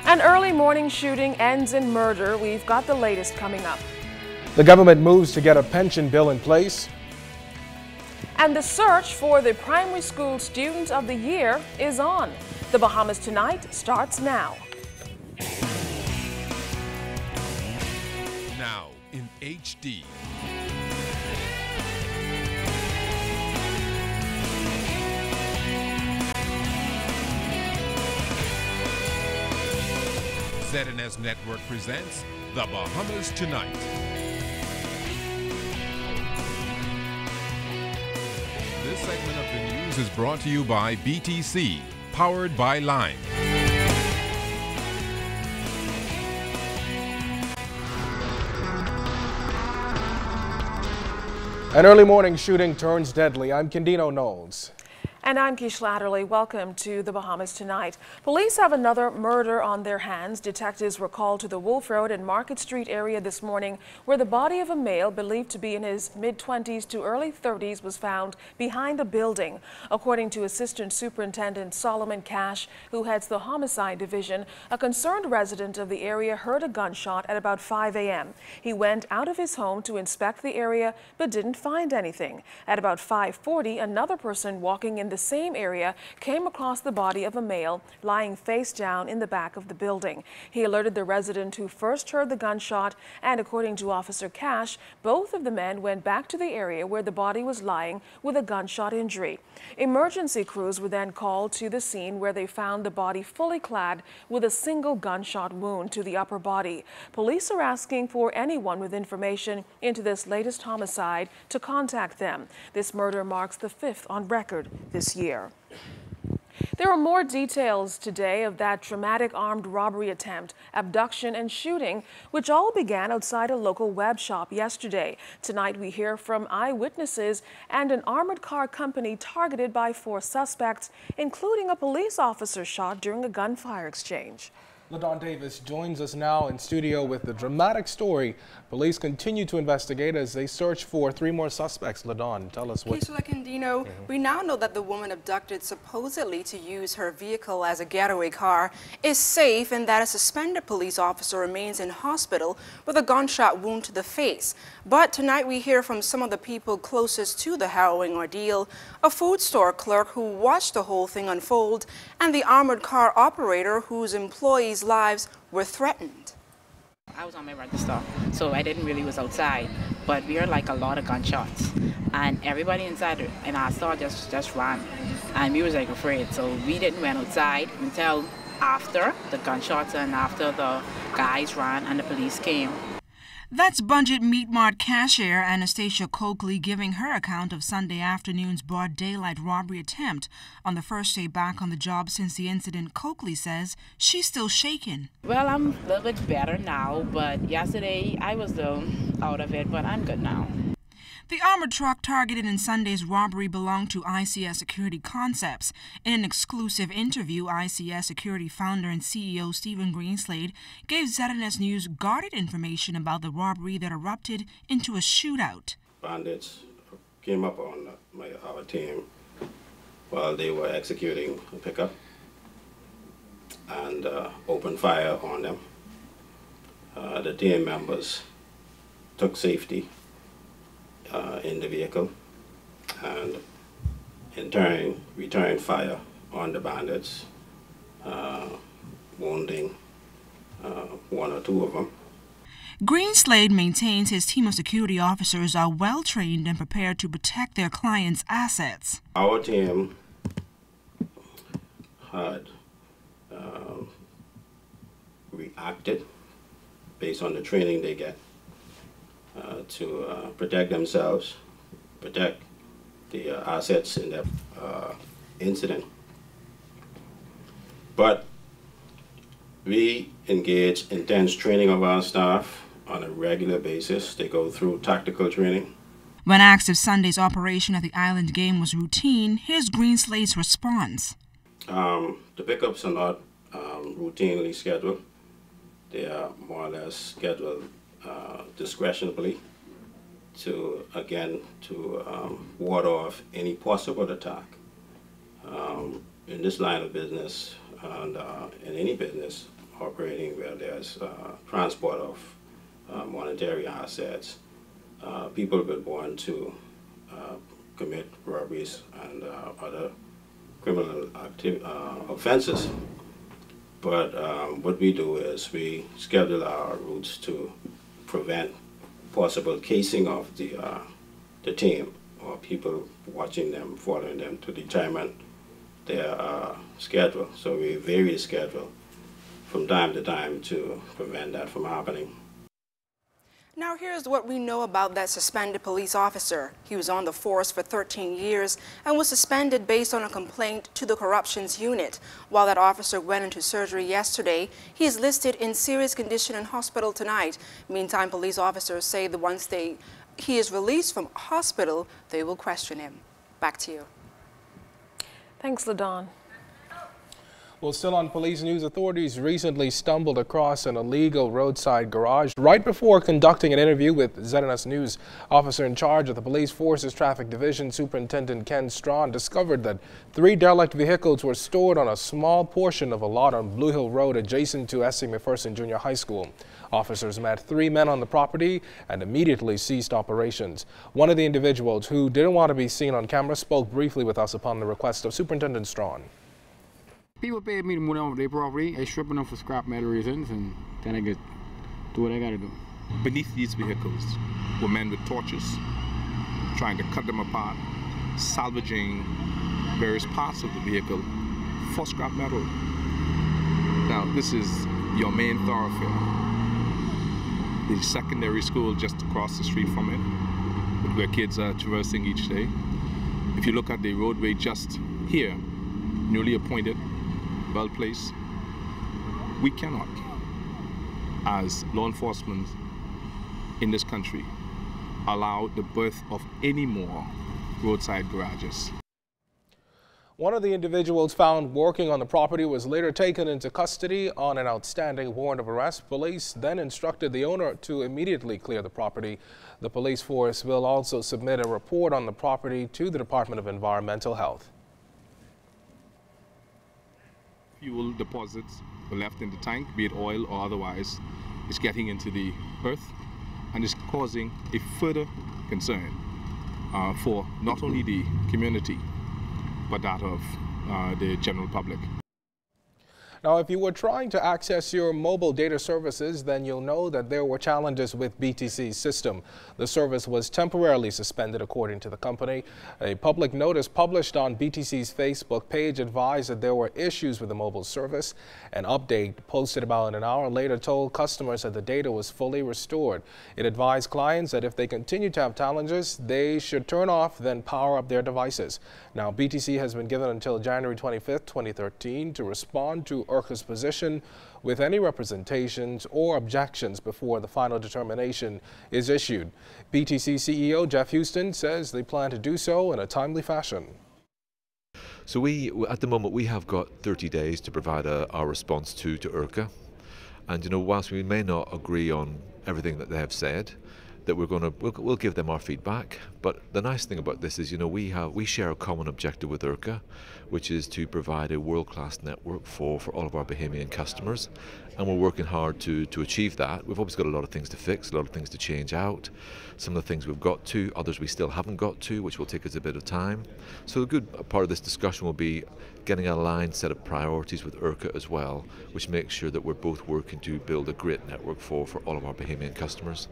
An early morning shooting ends in murder. We've got the latest coming up. The government moves to get a pension bill in place. And the search for the primary school student of the year is on. The Bahamas Tonight starts now. Now in HD. ZNS Network presents The Bahamas Tonight. This segment of the news is brought to you by BTC, powered by Lime. An early morning shooting turns deadly. I'm Kendino Knowles. And I'm Keish Latterly. Welcome to the Bahamas Tonight. Police have another murder on their hands. Detectives were called to the Wolf Road and Market Street area this morning, where the body of a male believed to be in his mid-20s to early 30s was found behind a building. According to Assistant Superintendent Solomon Cash, who heads the Homicide Division, a concerned resident of the area heard a gunshot at about 5 a.m. He went out of his home to inspect the area but didn't find anything. At about 5:40, another person walking in the same area came across the body of a male lying face down in the back of the building. He alerted the resident who first heard the gunshot, and according to Officer Cash, both of the men went back to the area where the body was lying with a gunshot injury. Emergency crews were then called to the scene, where they found the body fully clad with a single gunshot wound to the upper body. Police are asking for anyone with information into this latest homicide to contact them. This murder marks the 5th on record this year. There are more details today of that dramatic armed robbery attempt, abduction and shooting, which all began outside a local web shop yesterday. Tonight we hear from eyewitnesses and an armored car company targeted by 4 suspects, including a police officer shot during a gunfire exchange. LaDon Davis joins us now in studio with the dramatic story. Police continue to investigate as they search for 3 more suspects. LaDon, tell us what... Kendino, we now know that the woman abducted supposedly to use her vehicle as a getaway car is safe, and that a suspended police officer remains in hospital with a gunshot wound to the face. But tonight we hear from some of the people closest to the harrowing ordeal, a food store clerk who watched the whole thing unfold, and the armored car operator whose employees' lives were threatened. I was on my way to the store, so I didn't really was outside, but we heard like a lot of gunshots, and everybody inside in our store just ran, and we was like afraid, so we didn't went outside until after the gunshots and after the guys ran and the police came. That's Budget Meat Mart cashier Anastasia Coakley giving her account of Sunday afternoon's broad daylight robbery attempt. On the first day back on the job since the incident, Coakley says she's still shaken. Well, I'm a little bit better now, but yesterday I was still out of it, but I'm good now. The armored truck targeted in Sunday's robbery belonged to ICS Security Concepts. In an exclusive interview, ICS Security founder and CEO Stephen Greenslade gave ZNS News guarded information about the robbery that erupted into a shootout. Bandits came up on our team while they were executing a pickup and opened fire on them. The team members took safety in the vehicle and in turn returned fire on the bandits, wounding 1 or 2 of them. Greenslade maintains his team of security officers are well trained and prepared to protect their clients' assets. Our team had reacted based on the training they get to protect themselves, protect the assets in that incident. But we engage intense training of our staff on a regular basis. They go through tactical training. When asked if Sunday's operation at the Island game was routine, here's Greenslade's response. The pickups are not routinely scheduled. They are more or less scheduled discretionally to ward off any possible attack. In this line of business and in any business, operating where there's transport of monetary assets, people will want to commit robberies and other criminal offenses. But what we do is we schedule our routes to prevent possible casing of the team or people watching them, following them to determine their schedule. So we vary the schedule from time to time to prevent that from happening. Now here's what we know about that suspended police officer. He was on the force for 13 years and was suspended based on a complaint to the corruptions unit. While that officer went into surgery yesterday, he is listed in serious condition in hospital tonight. Meantime, police officers say that once he is released from hospital, they will question him. Back to you. Thanks, LaDawn. Well, still on police news, authorities recently stumbled across an illegal roadside garage right before conducting an interview with ZNS News. Officer in charge of the Police Forces Traffic Division, Superintendent Ken Strawn, discovered that 3 derelict vehicles were stored on a small portion of a lot on Blue Hill Road adjacent to S.C. McPherson Junior High School. Officers met 3 men on the property and immediately ceased operations. One of the individuals, who didn't want to be seen on camera, spoke briefly with us upon the request of Superintendent Strawn. People paid me to move down their property. I stripping them for scrap metal reasons, and then I get do what I gotta do. Beneath these vehicles were men with torches, trying to cut them apart, salvaging various parts of the vehicle for scrap metal. Now, this is your main thoroughfare. The secondary school just across the street from it, where kids are traversing each day. If you look at the roadway just here, newly appointed, well placed, we cannot, as law enforcement in this country, allow the birth of any more roadside garages. One of the individuals found working on the property was later taken into custody on an outstanding warrant of arrest. Police then instructed the owner to immediately clear the property. The police force will also submit a report on the property to the Department of Environmental Health. Fuel deposits were left in the tank, be it oil or otherwise, is getting into the earth and is causing a further concern for not only the community, but that of the general public. Now, if you were trying to access your mobile data services, then you'll know that there were challenges with BTC's system. The service was temporarily suspended, according to the company. A public notice published on BTC's Facebook page advised that there were issues with the mobile service. An update posted about an hour later told customers that the data was fully restored. It advised clients that if they continue to have challenges, they should turn off, then power up their devices. Now, BTC has been given until January 25th, 2013 to respond to IRCA's position with any representations or objections before the final determination is issued. BTC CEO Jeff Houston says they plan to do so in a timely fashion. So at the moment, we have got 30 days to provide our response to IRCA. And, you know, whilst we may not agree on everything that they have said, that we'll give them our feedback. But the nice thing about this is, you know, we share a common objective with IRCA, which is to provide a world-class network for all of our Bahamian customers, and we're working hard to achieve that. We've obviously got a lot of things to fix, a lot of things to change out. Some of the things we've got to, others we still haven't got to, which will take us a bit of time. So a good part of this discussion will be getting an aligned set of priorities with IRCA as well, which makes sure that we're both working to build a great network for all of our Bahamian customers.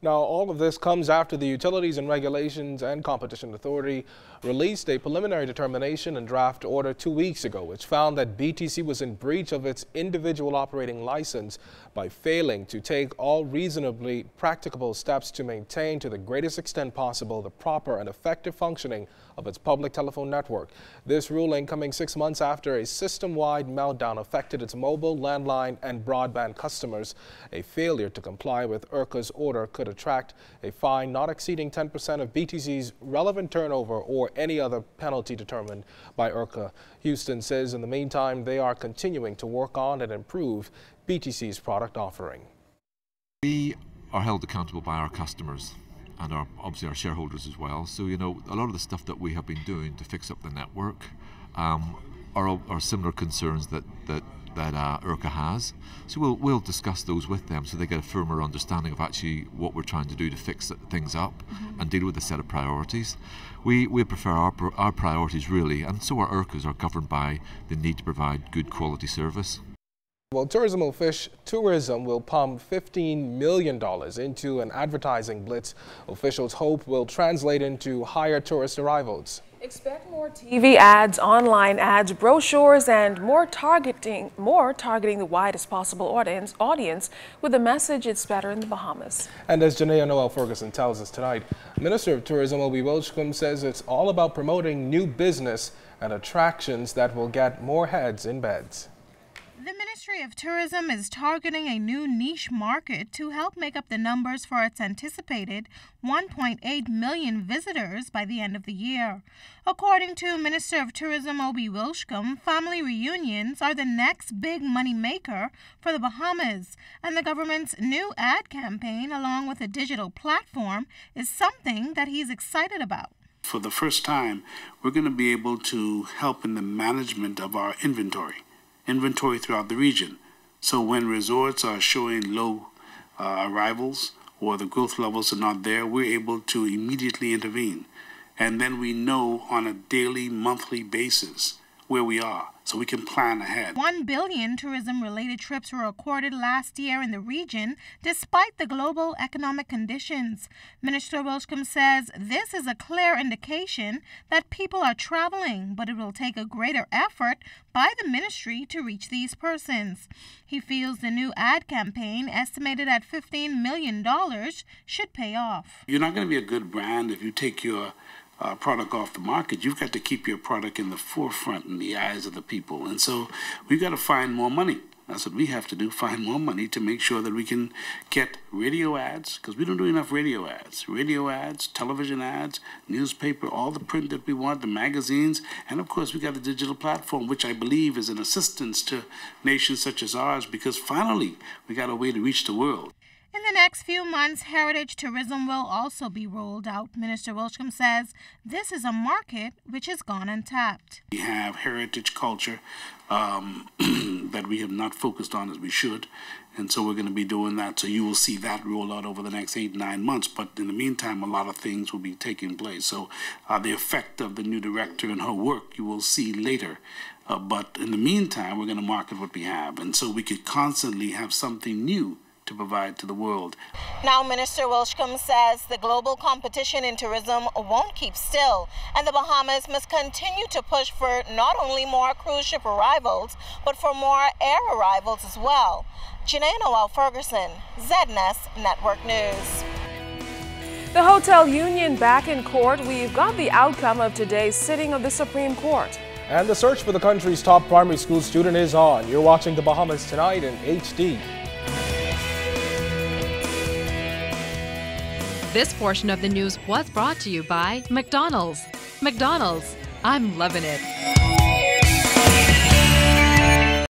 Now, all of this comes after the Utilities and Regulations and Competition Authority released a preliminary determination and draft order 2 weeks ago, which found that BTC was in breach of its individual operating license by failing to take all reasonably practicable steps to maintain to the greatest extent possible the proper and effective functioning of its public telephone network. This ruling coming 6 months after a system-wide meltdown affected its mobile, landline, and broadband customers. A failure to comply with IRCA's order could attract a fine not exceeding 10% of BTC's relevant turnover or any other penalty determined by IRCA. Houston says in the meantime, they are continuing to work on and improve BTC's product offering. We are held accountable by our customers and obviously our shareholders as well. So, you know, a lot of the stuff that we have been doing to fix up the network are similar concerns that that IRCA has. So we'll discuss those with them so they get a firmer understanding of actually what we're trying to do to fix things up and deal with a set of priorities. We prefer our priorities really, and so our IRCAs are governed by the need to provide good quality service. Well, tourism will pump $15 million into an advertising blitz officials hope will translate into higher tourist arrivals. Expect more TV ads, online ads, brochures, and more targeting the widest possible audience with the message it's better in the Bahamas. And as Janaea Noel Ferguson tells us tonight, Minister of Tourism Obi Welchcombe says it's all about promoting new business and attractions that will get more heads in beds. The Ministry of Tourism is targeting a new niche market to help make up the numbers for its anticipated 1.8 million visitors by the end of the year. According to Minister of Tourism Obi Welchcombe, family reunions are the next big money maker for the Bahamas, and the government's new ad campaign, along with a digital platform, is something that he's excited about. For the first time, we're going to be able to help in the management of our inventory throughout the region. So when resorts are showing low arrivals or the growth levels are not there, we're able to immediately intervene. And then we know on a daily, monthly basis where we are, so we can plan ahead. 1 billion tourism-related trips were recorded last year in the region, despite the global economic conditions. Minister Welchcombe says this is a clear indication that people are traveling, but it will take a greater effort by the ministry to reach these persons. He feels the new ad campaign, estimated at $15 million, should pay off. You're not going to be a good brand if you take your product off the market. You've got to keep your product in the forefront in the eyes of the people. And so we've got to find more money. That's what we have to do, find more money to make sure that we can get radio ads, because we don't do enough radio ads, television ads, newspaper, all the print that we want, the magazines, and of course we got the digital platform, which I believe is an assistance to nations such as ours, because finally we got a way to reach the world. In the next few months, heritage tourism will also be rolled out. Minister Welchcombe says this is a market which has gone untapped. We have heritage culture that we have not focused on as we should, and so we're going to be doing that. So you will see that roll out over the next 8-9 months, but in the meantime, a lot of things will be taking place. So the effect of the new director and her work you will see later. But in the meantime, we're going to market what we have, and so we could constantly have something new to provide to the world. Now, Minister Welchcombe says the global competition in tourism won't keep still, and the Bahamas must continue to push for not only more cruise ship arrivals, but for more air arrivals as well. Janaea Noel Ferguson, ZNS Network News. The hotel union back in court. We've got the outcome of today's sitting of the Supreme Court. And the search for the country's top primary school student is on. You're watching the Bahamas Tonight in HD. This portion of the news was brought to you by McDonald's. McDonald's, I'm loving it.